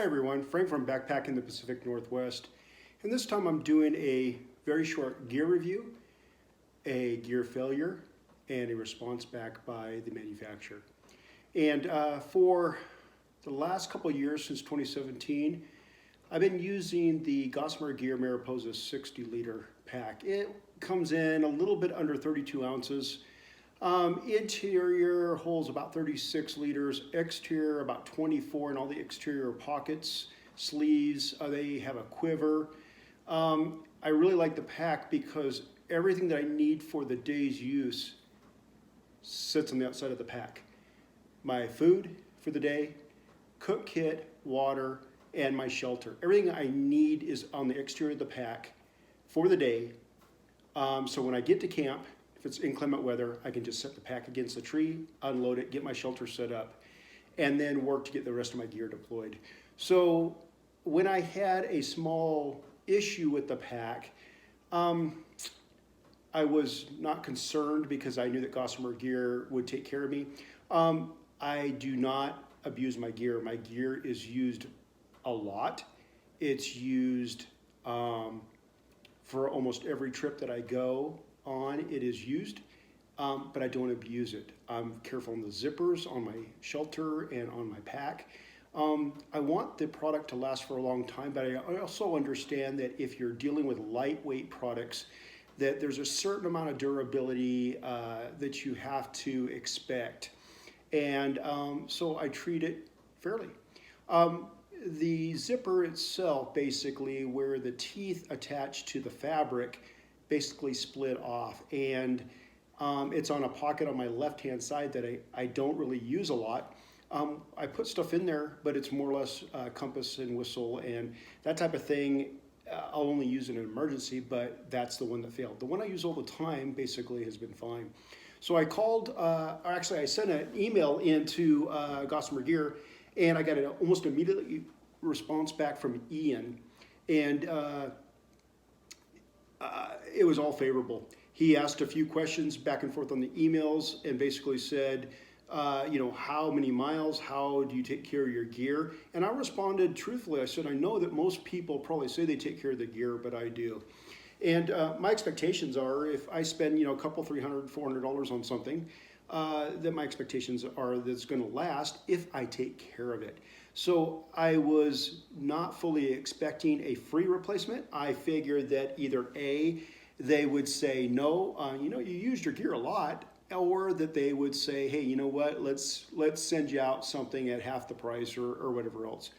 everyone, Frank from Backpack in the Pacific Northwest. And this time I'm doing a very short gear review, a gear failure, and a response back by the manufacturer. And for the last couple of years, since 2017, I've been using the Gossamer GG Mariposa 60-liter pack. It comes in a little bit under 32 ounces. Interior holds about 36 liters, exterior about 24 in all the exterior pockets, sleeves, they have a quiver. I really like the pack because everything that I need for the day's use sits on the outside of the pack. My food for the day, cook kit, water, and my shelter. Everything I need is on the exterior of the pack for the day. So when I get to camp, if it's inclement weather, I can just set the pack against the tree, unload it, get my shelter set up, and then work to get the rest of my gear deployed. So when I had a small issue with the pack, I was not concerned because I knew that Gossamer gear would take care of me. I do not abuse my gear. My gear is used a lot. It's used for almost every trip that I go on. It is used, but I don't abuse it. I'm careful on the zippers, on my shelter, and on my pack. I want the product to last for a long time, but I also understand that if you're dealing with lightweight products, that there's a certain amount of durability that you have to expect. And so I treat it fairly. The zipper itself, basically, where the teeth attach to the fabric, basically split off. And it's on a pocket on my left-hand side that I don't really use a lot. I put stuff in there, but it's more or less compass and whistle and that type of thing. I'll only use in an emergency, but that's the one that failed. The one I use all the time basically has been fine. So I called, I sent an email into Gossamer Gear, and I got an almost immediately response back from Ian, and it was all favorable. He asked a few questions back and forth on the emails and basically said, how many miles, how do you take care of your gear? And I responded truthfully. I said, I know that most people probably say they take care of the gear, but I do. And my expectations are if I spend, a couple, $300, $400 on something, that my expectations are that it's going to last if I take care of it. So I was not fully expecting a free replacement. I figured that either A, they would say, no, you used your gear a lot, or that they would say, hey, you know what, let's send you out something at half the price or whatever else.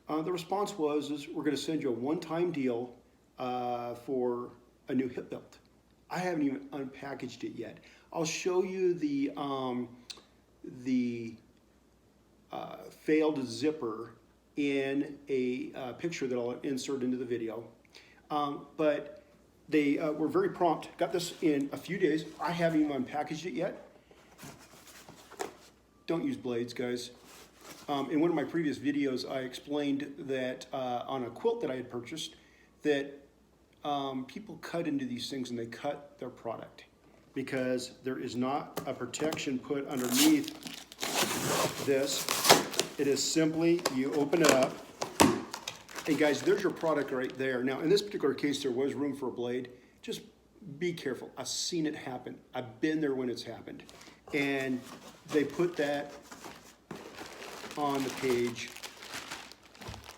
The response was, we're going to send you a one-time deal for a new hip belt. I haven't even unpackaged it yet. I'll show you the failed zipper in a picture that I'll insert into the video. But they were very prompt. Got this in a few days. I haven't even unpackaged it yet. Don't use blades, guys. In one of my previous videos, I explained that on a quilt that I had purchased, that people cut into these things and they cut their product because there is not a protection put underneath this. It is simply, you open it up, and guys, there's your product right there. Now, in this particular case, there was room for a blade. Just be careful. I've seen it happen. I've been there when it's happened. And they put that on the page,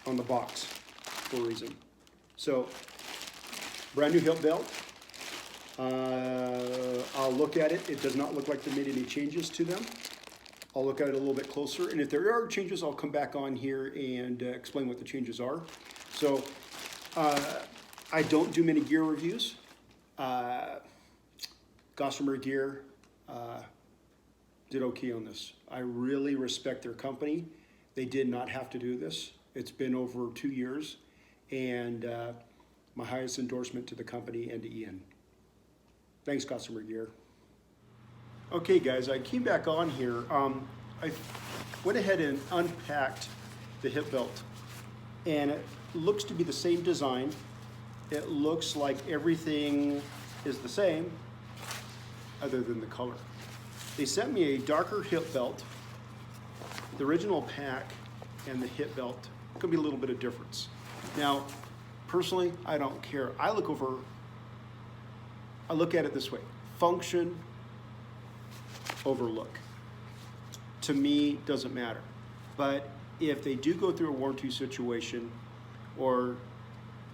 on the box, for a reason. So, brand new hip belt. I'll look at it. It does not look like they made any changes to them. I'll look at it a little bit closer, and if there are changes, I'll come back on here and explain what the changes are. So I don't do many gear reviews. Gossamer Gear did okay on this. I really respect their company. They did not have to do this. It's been over 2 years, and my highest endorsement to the company and to Ian. Thanks, Gossamer Gear. Okay, guys, I came back on here. I went ahead and unpacked the hip belt, and it looks to be the same design. It looks like everything is the same other than the color. They sent me a darker hip belt. The original pack and the hip belt Could be a little bit of difference. Now, personally, I don't care. I look at it this way: function over look. To me, doesn't matter. But if they do go through a warranty situation, and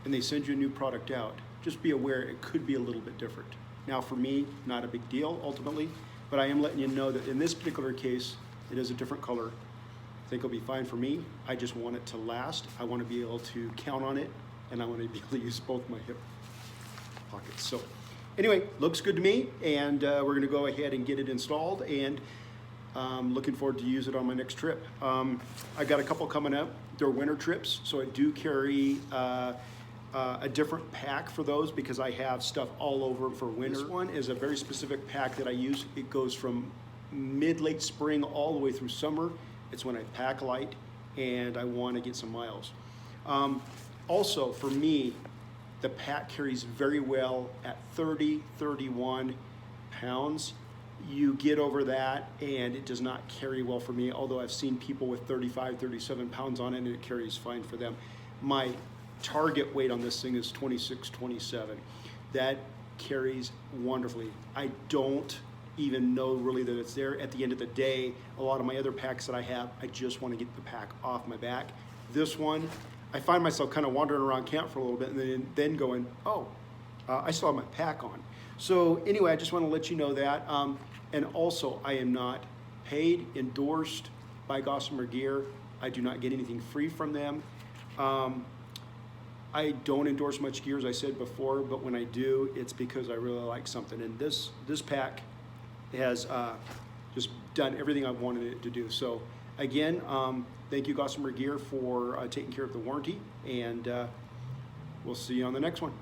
they send you a new product out, just be aware it could be a little bit different. Now, for me, not a big deal ultimately, but I am letting you know that in this particular case, it is a different color. I think it'll be fine for me. I just want it to last. I want to be able to count on it, and I want to be able to use both my hip pockets. So anyway, looks good to me, and we're going to go ahead and get it installed, and looking forward to use it on my next trip. I got a couple coming up. They're winter trips, so I do carry a different pack for those because I have stuff all over for winter. This one is a very specific pack that I use. It goes from mid-late spring all the way through summer. It's when I pack light and I want to get some miles. Also, for me, the pack carries very well at 30, 31 pounds. You get over that and it does not carry well for me, although I've seen people with 35, 37 pounds on it and it carries fine for them. My target weight on this thing is 26, 27. That carries wonderfully. I don't even know really that it's there. At the end of the day, a lot of my other packs that I have, I just want to get the pack off my back. This one, I find myself kind of wandering around camp for a little bit and then going, oh, I still have my pack on. So anyway, I just want to let you know that. And also, I am not paid, endorsed by Gossamer Gear. I do not get anything free from them. I don't endorse much gear, as I said before, but when I do, it's because I really like something. And this pack has just done everything I've wanted it to do. So again, thank you, Gossamer Gear, for taking care of the warranty, and we'll see you on the next one.